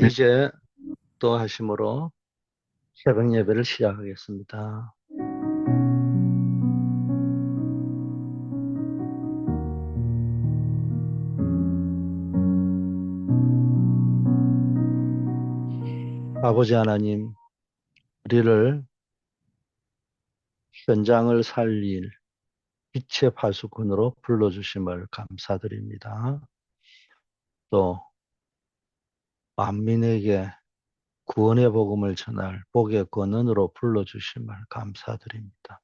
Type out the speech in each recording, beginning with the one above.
이제 또 하심으로 새벽 예배를 시작하겠습니다. 아버지 하나님, 우리를 현장을 살릴 빛의 파수꾼으로 불러주심을 감사드립니다. 또 만민에게 구원의 복음을 전할 복의 권능으로 불러주심을 감사드립니다.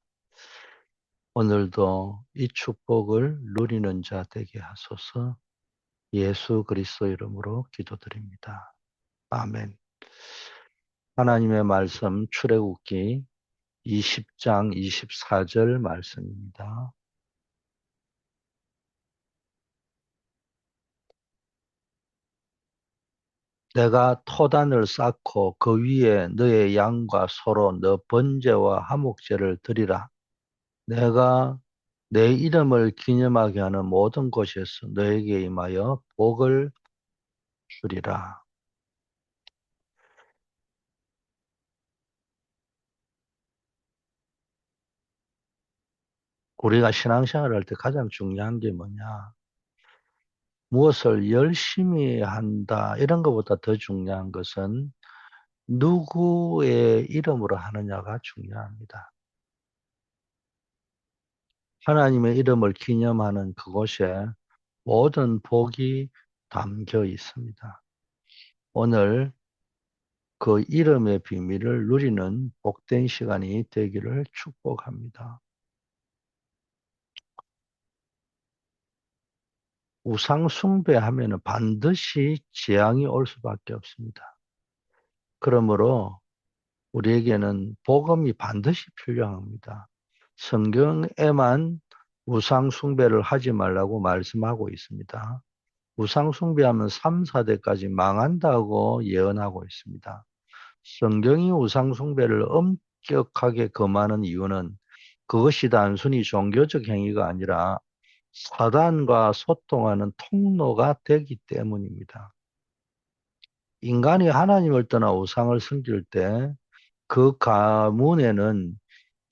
오늘도 이 축복을 누리는 자 되게 하소서. 예수 그리스도 이름으로 기도드립니다. 아멘. 하나님의 말씀 출애굽기 20장 24절 말씀입니다. 내가 토단을 쌓고 그 위에 너의 양과 소로 너 번제와 화목제를 드리라. 내가 내 이름을 기념하게 하는 모든 곳에서 너에게 임하여 복을 주리라. 우리가 신앙생활을 할 때 가장 중요한 게 뭐냐? 무엇을 열심히 한다 이런 것보다 더 중요한 것은 누구의 이름으로 하느냐가 중요합니다. 하나님의 이름을 기념하는 그곳에 모든 복이 담겨 있습니다. 오늘 그 이름의 비밀을 누리는 복된 시간이 되기를 축복합니다. 우상 숭배하면 반드시 재앙이 올 수밖에 없습니다. 그러므로 우리에게는 복음이 반드시 필요합니다. 성경에만 우상 숭배를 하지 말라고 말씀하고 있습니다. 우상 숭배하면 3, 4대까지 망한다고 예언하고 있습니다. 성경이 우상 숭배를 엄격하게 금하는 이유는 그것이 단순히 종교적 행위가 아니라 사단과 소통하는 통로가 되기 때문입니다. 인간이 하나님을 떠나 우상을 섬길 때 그 가문에는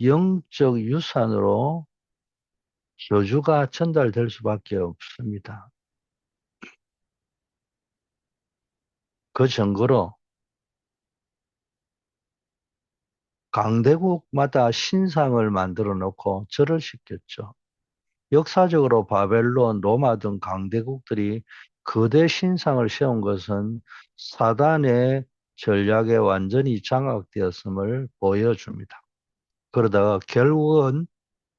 영적 유산으로 저주가 전달될 수밖에 없습니다. 그 증거로 강대국마다 신상을 만들어 놓고 절을 시켰죠. 역사적으로 바벨론, 로마 등 강대국들이 거대 신상을 세운 것은 사단의 전략에 완전히 장악되었음을 보여줍니다. 그러다가 결국은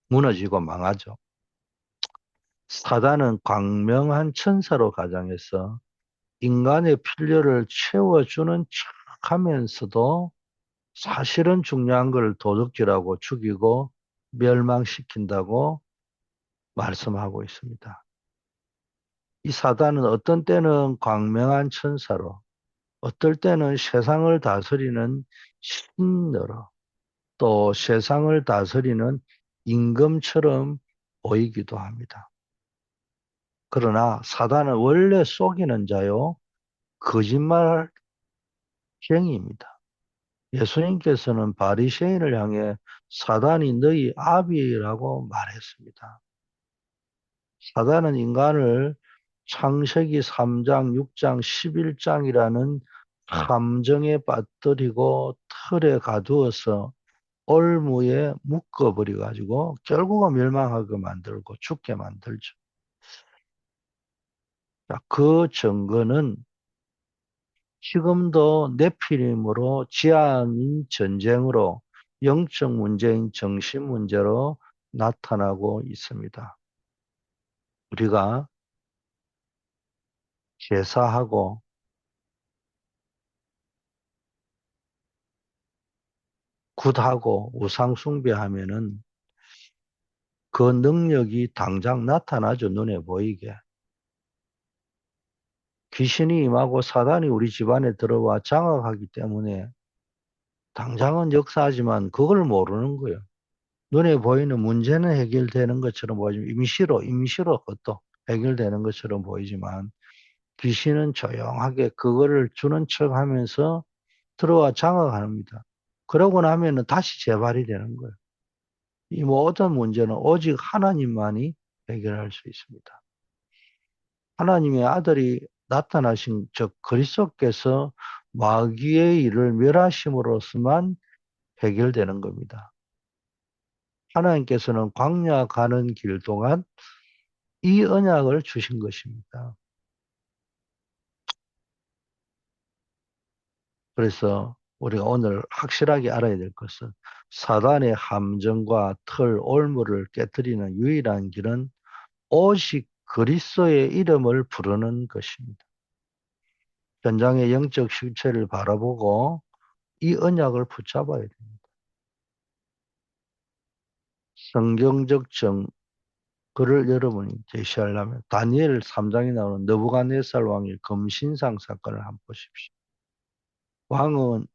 무너지고 망하죠. 사단은 광명한 천사로 가장해서 인간의 필요를 채워주는 척 하면서도 사실은 중요한 걸 도둑질하고 죽이고 멸망시킨다고 말씀하고 있습니다. 이 사단은 어떤 때는 광명한 천사로, 어떨 때는 세상을 다스리는 신으로, 또 세상을 다스리는 임금처럼 보이기도 합니다. 그러나 사단은 원래 속이는 자요, 거짓말쟁이입니다. 예수님께서는 바리새인을 향해 사단이 너희 아비라고 말했습니다. 사단은 인간을 창세기 3장, 6장, 11장이라는 함정에 빠뜨리고 틀에 가두어서 올무에 묶어버려 가지고 결국은 멸망하게 만들고 죽게 만들죠. 그 증거는 지금도 네피림으로 지향인 전쟁으로 영적 문제인 정신 문제로 나타나고 있습니다. 우리가 제사하고 굿하고 우상 숭배하면은 그 능력이 당장 나타나죠. 눈에 보이게. 귀신이 임하고 사단이 우리 집안에 들어와 장악하기 때문에 당장은 역사하지만 그걸 모르는 거예요. 눈에 보이는 문제는 해결되는 것처럼 보이지만 임시로 그것도 해결되는 것처럼 보이지만 귀신은 조용하게 그거를 주는 척 하면서 들어와 장악합니다. 그러고 나면은 다시 재발이 되는 거예요. 이 모든 문제는 오직 하나님만이 해결할 수 있습니다. 하나님의 아들이 나타나신 즉 그리스도께서 마귀의 일을 멸하심으로써만 해결되는 겁니다. 하나님께서는 광야 가는 길 동안 이 언약을 주신 것입니다. 그래서 우리가 오늘 확실하게 알아야 될 것은 사단의 함정과 틀, 올무를 깨뜨리는 유일한 길은 오직 그리스도의 이름을 부르는 것입니다. 현장의 영적 실체를 바라보고 이 언약을 붙잡아야 됩니다. 성경적 그를 여러분이 제시하려면 다니엘 3장에 나오는 느부갓네살 왕의 금신상 사건을 한번 보십시오. 왕은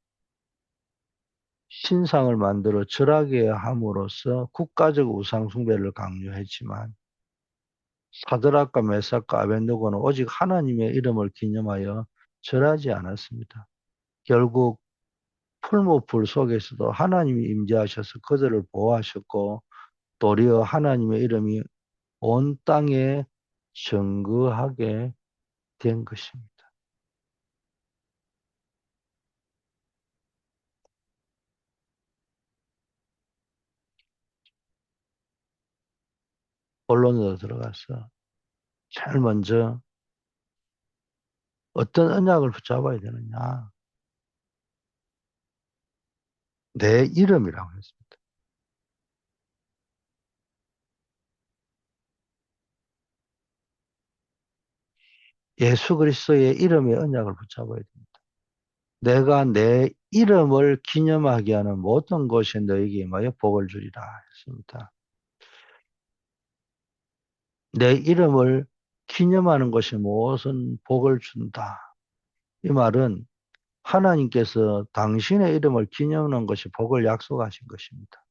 신상을 만들어 절하게 함으로써 국가적 우상 숭배를 강요했지만 사드락과 메삭과 아벤노고는 오직 하나님의 이름을 기념하여 절하지 않았습니다. 결국 풀무불 속에서도 하나님이 임재하셔서 그들을 보호하셨고 도리어 하나님의 이름이 온 땅에 정거하게 된 것입니다. 본론으로 들어가서 제일 먼저 어떤 언약을 붙잡아야 되느냐. 내 이름이라고 했습니다. 예수 그리스도의 이름의 언약을 붙잡아야 됩니다. 내가 내 이름을 기념하게 하는 모든 것이 너에게 임하여 복을 주리라 했습니다. 내 이름을 기념하는 것이 무엇은 복을 준다. 이 말은 하나님께서 당신의 이름을 기념하는 것이 복을 약속하신 것입니다.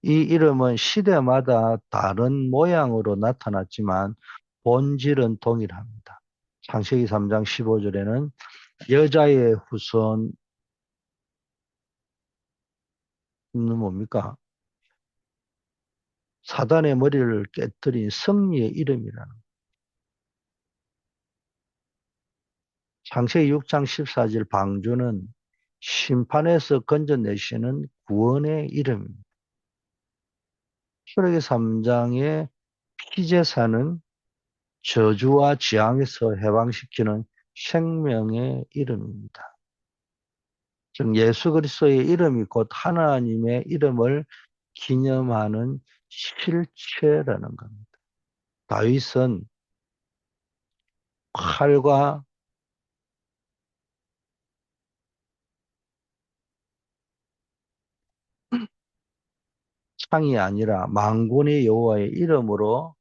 이 이름은 시대마다 다른 모양으로 나타났지만 본질은 동일합니다. 창세기 3장 15절에는 여자의 후손은 뭡니까? 사단의 머리를 깨뜨린 승리의 이름이라는. 창세기 6장 14절 방주는 심판에서 건져내시는 구원의 이름입니다. 출애기 3장의 피제사는 저주와 재앙에서 해방시키는 생명의 이름입니다. 즉 예수 그리스도의 이름이 곧 하나님의 이름을 기념하는 실체라는 겁니다. 다윗은 칼과 창이 아니라 만군의 여호와의 이름으로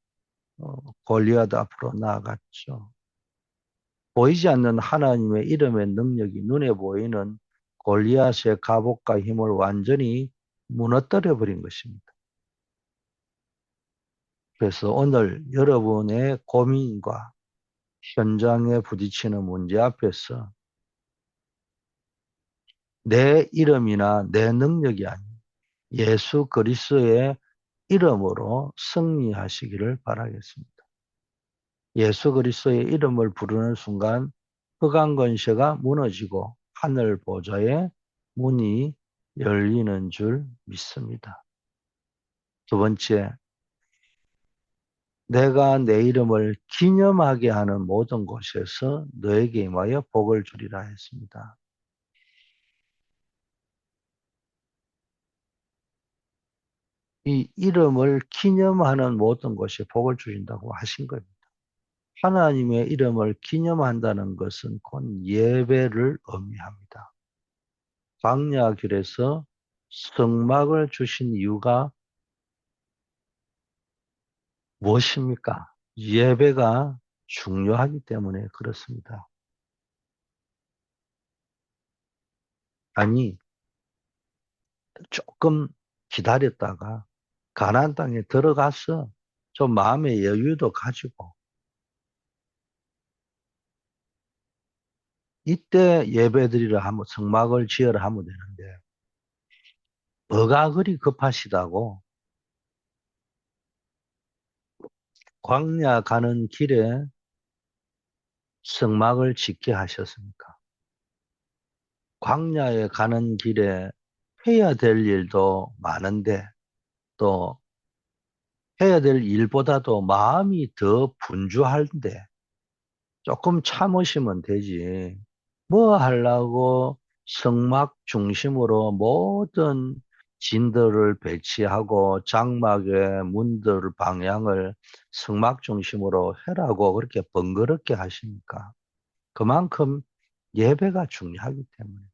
골리앗 앞으로 나아갔죠. 보이지 않는 하나님의 이름의 능력이 눈에 보이는 골리앗의 갑옷과 힘을 완전히 무너뜨려 버린 것입니다. 그래서 오늘 여러분의 고민과 현장에 부딪히는 문제 앞에서 내 이름이나 내 능력이 아닌 예수 그리스도의 이름으로 승리하시기를 바라겠습니다. 예수 그리스도의 이름을 부르는 순간 흑암 권세가 무너지고 하늘 보좌의 문이 열리는 줄 믿습니다. 두 번째, 내가 내 이름을 기념하게 하는 모든 곳에서 너에게 임하여 복을 주리라 했습니다. 이 이름을 기념하는 모든 것이 복을 주신다고 하신 겁니다. 하나님의 이름을 기념한다는 것은 곧 예배를 의미합니다. 광야길에서 성막을 주신 이유가 무엇입니까? 예배가 중요하기 때문에 그렇습니다. 아니, 조금 기다렸다가 가나안 땅에 들어가서 좀 마음의 여유도 가지고 이때 예배드리러 하면 성막을 지으러 하면 되는데 뭐가 그리 급하시다고 광야 가는 길에 성막을 짓게 하셨습니까? 광야에 가는 길에 해야 될 일도 많은데 또 해야 될 일보다도 마음이 더 분주한데 조금 참으시면 되지. 뭐 하려고 성막 중심으로 모든 진들을 배치하고 장막의 문들 방향을 성막 중심으로 해라고 그렇게 번거롭게 하십니까? 그만큼 예배가 중요하기 때문에.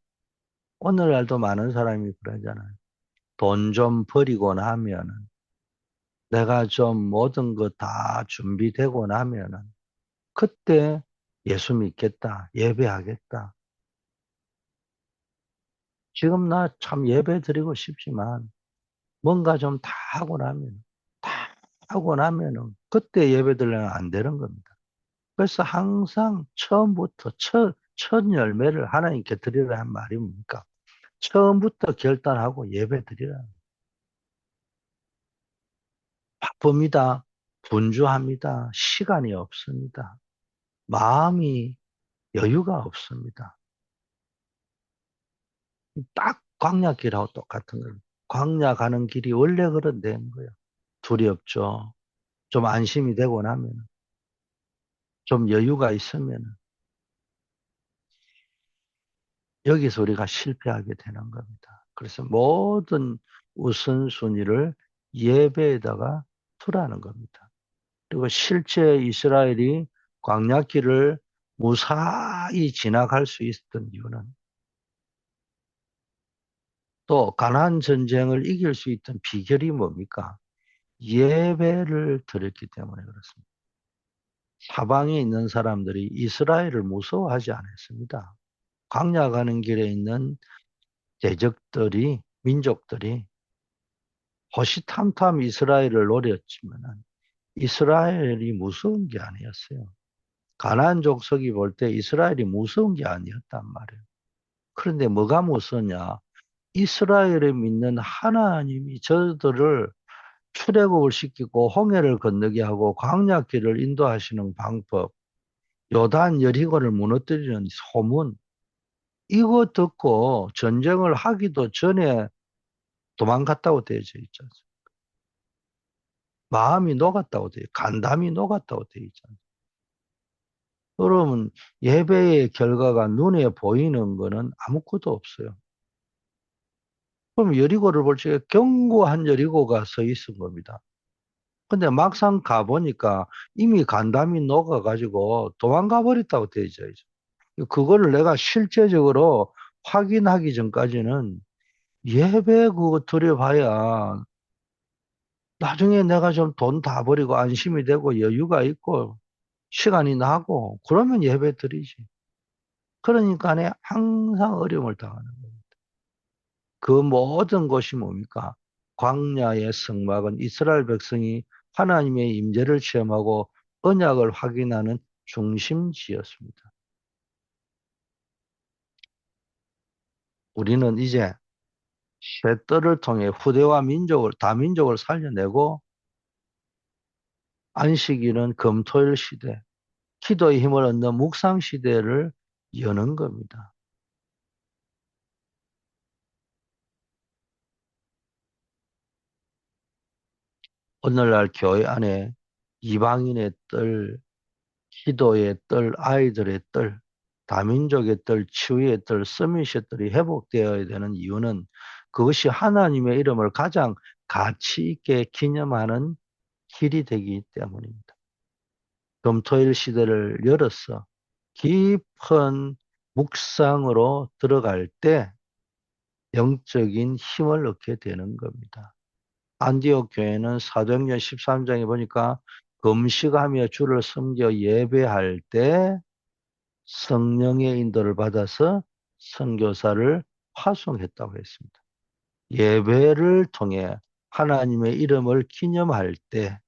오늘날도 많은 사람이 그러잖아요. 돈 좀 버리고 나면은 내가 좀 모든 거 다 준비되고 나면은 그때 예수 믿겠다, 예배하겠다. 지금 나 참 예배 드리고 싶지만 뭔가 좀 다 하고 나면, 다 하고 나면은 그때 예배 드리면 안 되는 겁니다. 그래서 항상 처음부터 첫 열매를 하나님께 드리라 한 말이 뭡니까? 처음부터 결단하고 예배 드리라. 바쁩니다. 분주합니다. 시간이 없습니다. 마음이 여유가 없습니다. 딱 광야길하고 똑같은 거예요. 광야 가는 길이 원래 그런 데인 거예요. 두렵죠. 좀 안심이 되고 나면, 좀 여유가 있으면, 여기서 우리가 실패하게 되는 겁니다. 그래서 모든 우선순위를 예배에다가 두라는 겁니다. 그리고 실제 이스라엘이 광야길을 무사히 지나갈 수 있었던 이유는 또 가나안 전쟁을 이길 수 있던 비결이 뭡니까? 예배를 드렸기 때문에 그렇습니다. 사방에 있는 사람들이 이스라엘을 무서워하지 않았습니다. 광야 가는 길에 있는 대적들이, 민족들이 호시탐탐 이스라엘을 노렸지만 이스라엘이 무서운 게 아니었어요. 가나안 족속이 볼 때 이스라엘이 무서운 게 아니었단 말이에요. 그런데 뭐가 무서냐? 이스라엘을 믿는 하나님이 저들을 출애굽을 시키고 홍해를 건너게 하고 광야길을 인도하시는 방법, 요단 여리고를 무너뜨리는 소문, 이거 듣고 전쟁을 하기도 전에 도망갔다고 되어 있죠. 마음이 녹았다고 되어 간담이 녹았다고 되어 있잖아요. 그러면 예배의 결과가 눈에 보이는 거는 아무것도 없어요. 그럼 여리고를 볼 적에 견고한 여리고가 서 있은 겁니다. 근데 막상 가보니까 이미 간담이 녹아가지고 도망가 버렸다고 되어 있죠. 그거를 내가 실제적으로 확인하기 전까지는 예배 그거 드려봐야 나중에 내가 좀 돈 다 버리고 안심이 되고 여유가 있고 시간이 나고 그러면 예배 드리지. 그러니까 내 항상 어려움을 당하는 거예요. 그 모든 것이 뭡니까? 광야의 성막은 이스라엘 백성이 하나님의 임재를 체험하고 언약을 확인하는 중심지였습니다. 우리는 이제 셋들을 통해 후대와 민족을, 다민족을 살려내고 안식일은 금토일 시대, 기도의 힘을 얻는 묵상 시대를 여는 겁니다. 오늘날 교회 안에 이방인의 뜰, 기도의 뜰, 아이들의 뜰, 다민족의 뜰, 치유의 뜰, 서밋의 뜰이 회복되어야 되는 이유는 그것이 하나님의 이름을 가장 가치 있게 기념하는 길이 되기 때문입니다. 금토일 시대를 열어서 깊은 묵상으로 들어갈 때 영적인 힘을 얻게 되는 겁니다. 안디옥 교회는 사도행전 13장에 보니까 금식하며 주를 섬겨 예배할 때 성령의 인도를 받아서 선교사를 파송했다고 했습니다. 예배를 통해 하나님의 이름을 기념할 때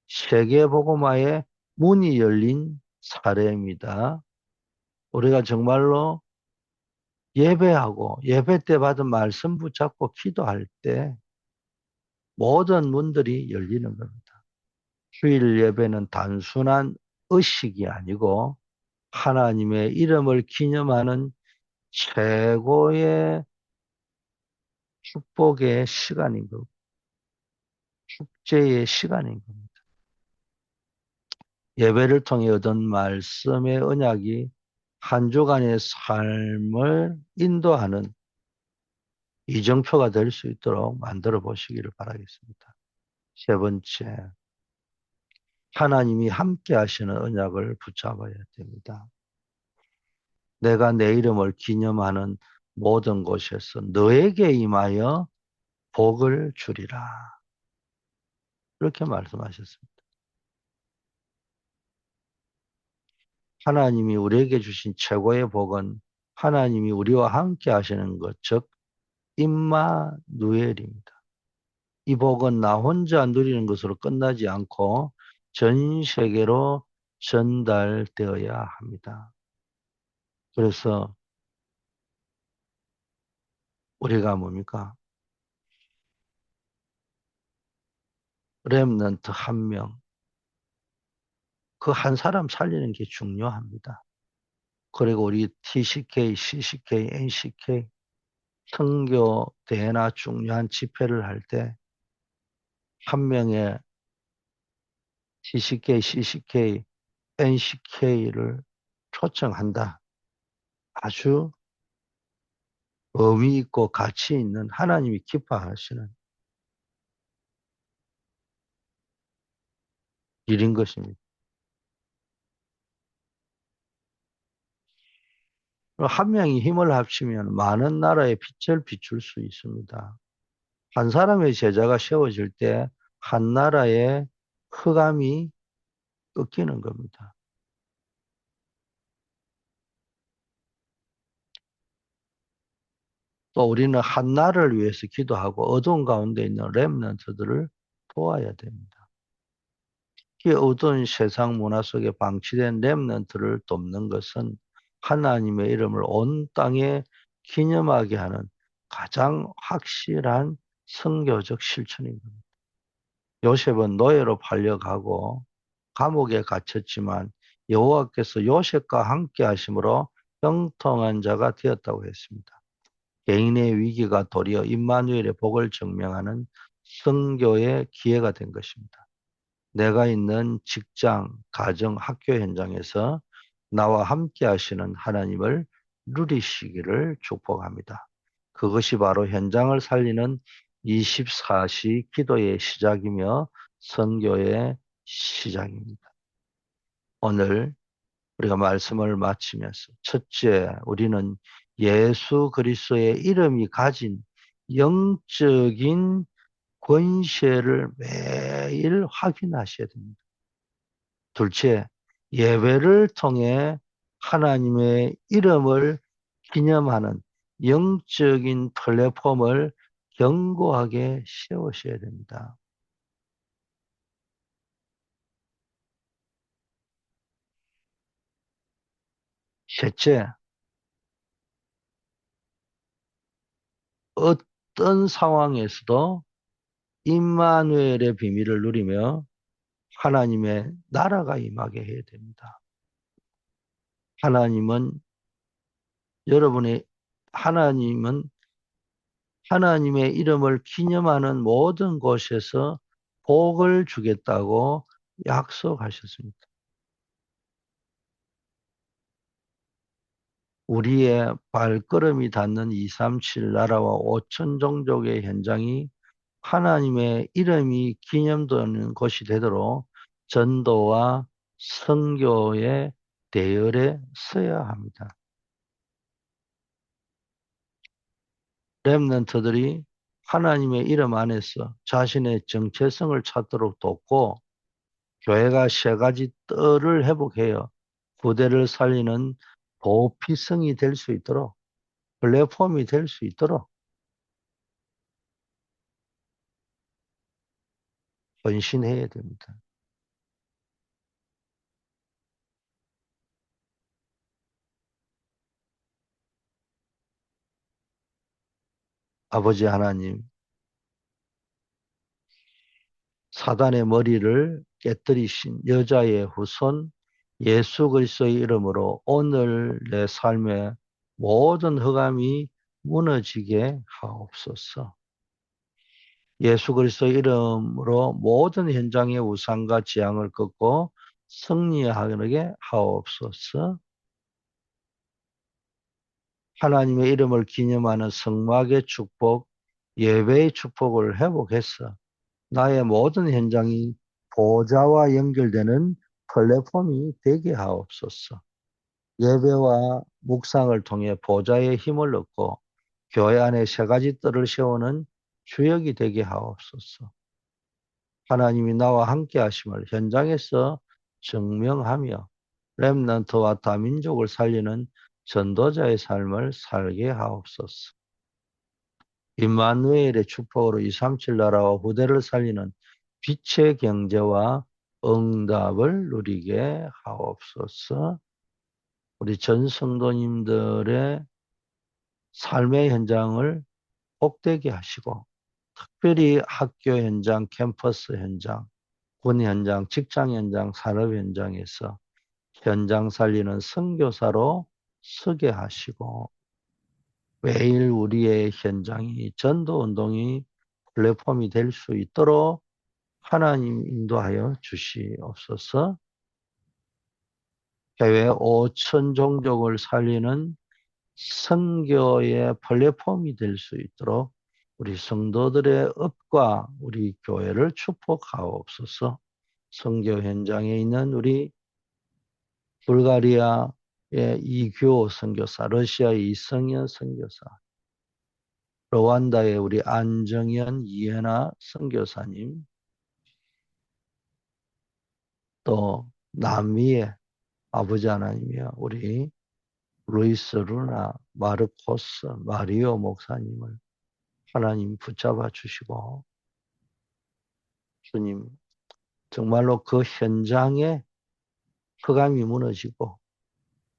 세계복음화의 문이 열린 사례입니다. 우리가 정말로 예배하고 예배 때 받은 말씀 붙잡고 기도할 때 모든 문들이 열리는 겁니다. 주일 예배는 단순한 의식이 아니고 하나님의 이름을 기념하는 최고의 축복의 시간인 것, 축제의 시간인 겁니다. 예배를 통해 얻은 말씀의 언약이 한 주간의 삶을 인도하는 이정표가 될 수 있도록 만들어 보시기를 바라겠습니다. 세 번째, 하나님이 함께 하시는 언약을 붙잡아야 됩니다. 내가 내 이름을 기념하는 모든 곳에서 너에게 임하여 복을 주리라. 그렇게 말씀하셨습니다. 하나님이 우리에게 주신 최고의 복은 하나님이 우리와 함께 하시는 것, 즉 임마누엘입니다. 이 복은 나 혼자 누리는 것으로 끝나지 않고 전 세계로 전달되어야 합니다. 그래서 우리가 뭡니까? 렘넌트 한 명, 그 한 사람 살리는 게 중요합니다. 그리고 우리 TCK, CCK, NCK 선교 대회나 중요한 집회를 할 때 한 명의 TCK, CCK, NCK를 초청한다. 아주 의미 있고 가치 있는 하나님이 기뻐하시는 일인 것입니다. 한 명이 힘을 합치면 많은 나라의 빛을 비출 수 있습니다. 한 사람의 제자가 세워질 때 한 나라의 흑암이 꺾이는 겁니다. 또 우리는 한 나라를 위해서 기도하고 어두운 가운데 있는 렘넌트들을 도와야 됩니다. 이 어두운 세상 문화 속에 방치된 렘넌트를 돕는 것은 하나님의 이름을 온 땅에 기념하게 하는 가장 확실한 선교적 실천인 겁니다. 요셉은 노예로 팔려가고 감옥에 갇혔지만 여호와께서 요셉과 함께 하심으로 형통한 자가 되었다고 했습니다. 개인의 위기가 도리어 임마누엘의 복을 증명하는 선교의 기회가 된 것입니다. 내가 있는 직장, 가정, 학교 현장에서 나와 함께 하시는 하나님을 누리시기를 축복합니다. 그것이 바로 현장을 살리는 24시 기도의 시작이며 선교의 시작입니다. 오늘 우리가 말씀을 마치면서 첫째, 우리는 예수 그리스도의 이름이 가진 영적인 권세를 매일 확인하셔야 됩니다. 둘째, 예배를 통해 하나님의 이름을 기념하는 영적인 플랫폼을 견고하게 세우셔야 됩니다. 셋째, 어떤 상황에서도 임마누엘의 비밀을 누리며 하나님의 나라가 임하게 해야 됩니다. 하나님은 여러분의 하나님은 하나님의 이름을 기념하는 모든 곳에서 복을 주겠다고 약속하셨습니다. 우리의 발걸음이 닿는 237 나라와 5천 종족의 현장이 하나님의 이름이 기념되는 곳이 되도록 전도와 선교의 대열에 서야 합니다. 렘넌트들이 하나님의 이름 안에서 자신의 정체성을 찾도록 돕고 교회가 세 가지 뜰을 회복해요. 부대를 살리는 도피성이 될 수 있도록 플랫폼이 될 수 있도록 헌신해야 됩니다. 아버지 하나님, 사단의 머리를 깨뜨리신 여자의 후손 예수 그리스도의 이름으로 오늘 내 삶의 모든 흑암이 무너지게 하옵소서. 예수 그리스도의 이름으로 모든 현장의 우상과 지향을 꺾고 승리하게 하옵소서. 하나님의 이름을 기념하는 성막의 축복, 예배의 축복을 회복해서 나의 모든 현장이 보좌와 연결되는 플랫폼이 되게 하옵소서. 예배와 묵상을 통해 보좌의 힘을 얻고 교회 안에 세 가지 뜰을 세우는 주역이 되게 하옵소서. 하나님이 나와 함께 하심을 현장에서 증명하며 렘넌트와 다민족을 살리는 전도자의 삶을 살게 하옵소서. 임마누엘의 축복으로 237 나라와 후대를 살리는 빛의 경제와 응답을 누리게 하옵소서. 우리 전 성도님들의 삶의 현장을 복되게 하시고 특별히 학교 현장, 캠퍼스 현장, 군 현장, 직장 현장, 산업 현장에서 현장 살리는 선교사로 서게 하시고 매일 우리의 현장이 전도 운동이 플랫폼이 될 수 있도록 하나님 인도하여 주시옵소서. 해외 5천 종족을 살리는 선교의 플랫폼이 될 수 있도록 우리 성도들의 업과 우리 교회를 축복하옵소서. 선교 현장에 있는 우리 불가리아의 이규호 선교사, 러시아의 이성현 선교사, 르완다의 우리 안정현 이해나 선교사님, 또 남미의 아버지 하나님이여 우리 루이스 루나, 마르코스, 마리오 목사님을 하나님 붙잡아 주시고 주님 정말로 그 현장에 흑암이 무너지고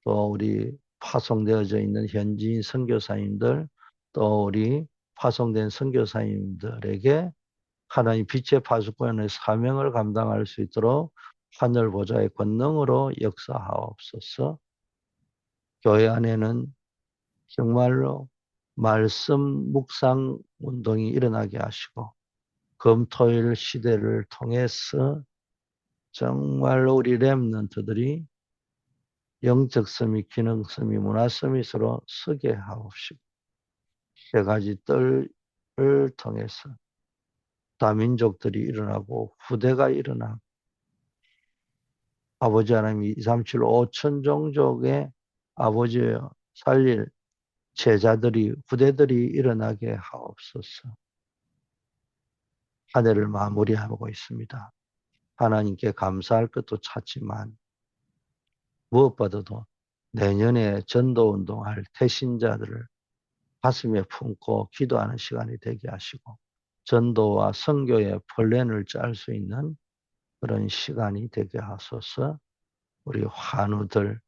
또 우리 파송되어져 있는 현지인 선교사님들 또 우리 파송된 선교사님들에게 하나님 빛의 파수꾼의 사명을 감당할 수 있도록 하늘 보좌의 권능으로 역사하옵소서. 교회 안에는 정말로 말씀 묵상 운동이 일어나게 하시고 금토일 시대를 통해서 정말로 우리 렘넌트들이 영적 서밋, 기능 서밋, 문화 서밋으로 서게 하옵시고 세 가지 뜰을 통해서 다민족들이 일어나고 후대가 일어나고 아버지 하나님이 237 5천 종족의 아버지여 살릴 제자들이 후대들이 일어나게 하옵소서. 한 해를 마무리하고 있습니다. 하나님께 감사할 것도 찾지만 무엇보다도 내년에 전도운동할 태신자들을 가슴에 품고 기도하는 시간이 되게 하시고 전도와 선교의 플랜을 짤 수 있는 그런 시간이 되게 하소서. 우리 환우들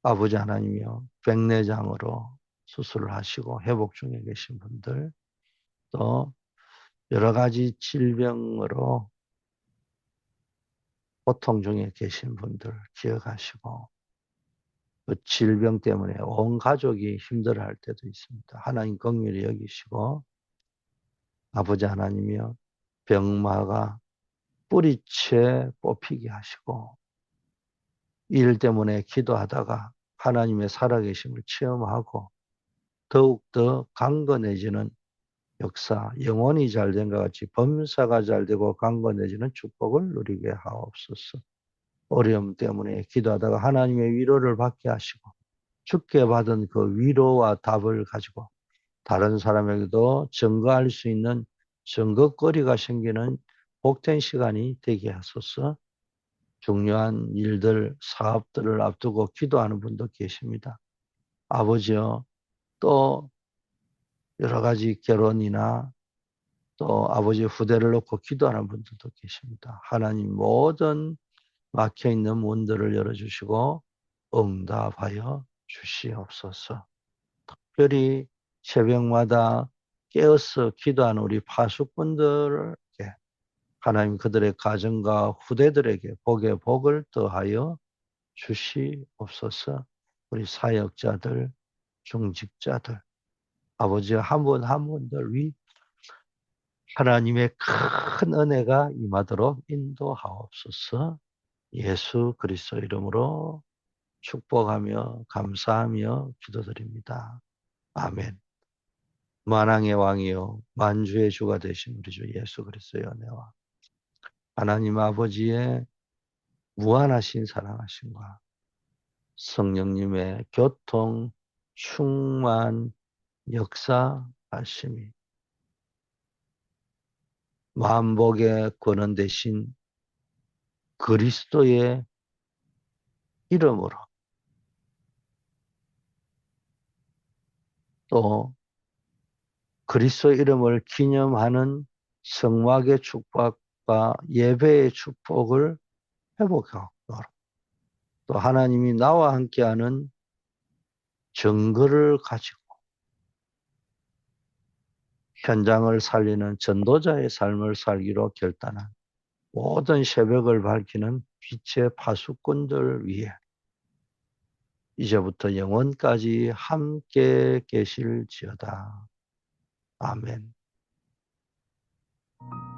아버지 하나님이여 백내장으로 수술을 하시고 회복 중에 계신 분들 또 여러 가지 질병으로 고통 중에 계신 분들 기억하시고 그 질병 때문에 온 가족이 힘들어할 때도 있습니다. 하나님 긍휼히 여기시고 아버지 하나님이여 병마가 뿌리채 뽑히게 하시고 일 때문에 기도하다가 하나님의 살아계심을 체험하고 더욱더 강건해지는 역사, 영혼이 잘된 것 같이 범사가 잘되고 강건해지는 축복을 누리게 하옵소서. 어려움 때문에 기도하다가 하나님의 위로를 받게 하시고 주께 받은 그 위로와 답을 가지고 다른 사람에게도 증거할 수 있는 증거거리가 생기는 복된 시간이 되게 하소서. 중요한 일들, 사업들을 앞두고 기도하는 분도 계십니다. 아버지여, 또 여러 가지 결혼이나 또 아버지 후대를 놓고 기도하는 분들도 계십니다. 하나님 모든 막혀있는 문들을 열어주시고 응답하여 주시옵소서. 특별히 새벽마다 깨어서 기도하는 우리 파수꾼들에게 하나님 그들의 가정과 후대들에게 복에 복을 더하여 주시옵소서. 우리 사역자들, 중직자들, 아버지 한 분 한 분들 위 하나님의 큰 은혜가 임하도록 인도하옵소서. 예수 그리스도 이름으로 축복하며 감사하며 기도드립니다. 아멘. 만왕의 왕이요 만주의 주가 되신 우리 주 예수 그리스도의 은혜와 하나님 아버지의 무한하신 사랑하심과 성령님의 교통, 충만, 역사하심이 만복의 권원 되신 그리스도의 이름으로 또 그리스도 이름을 기념하는 성막의 축복과 예배의 축복을 회복하도록 또 하나님이 나와 함께하는 증거를 가지고 현장을 살리는 전도자의 삶을 살기로 결단한 모든 새벽을 밝히는 빛의 파수꾼들 위해 이제부터 영원까지 함께 계실지어다. 아멘.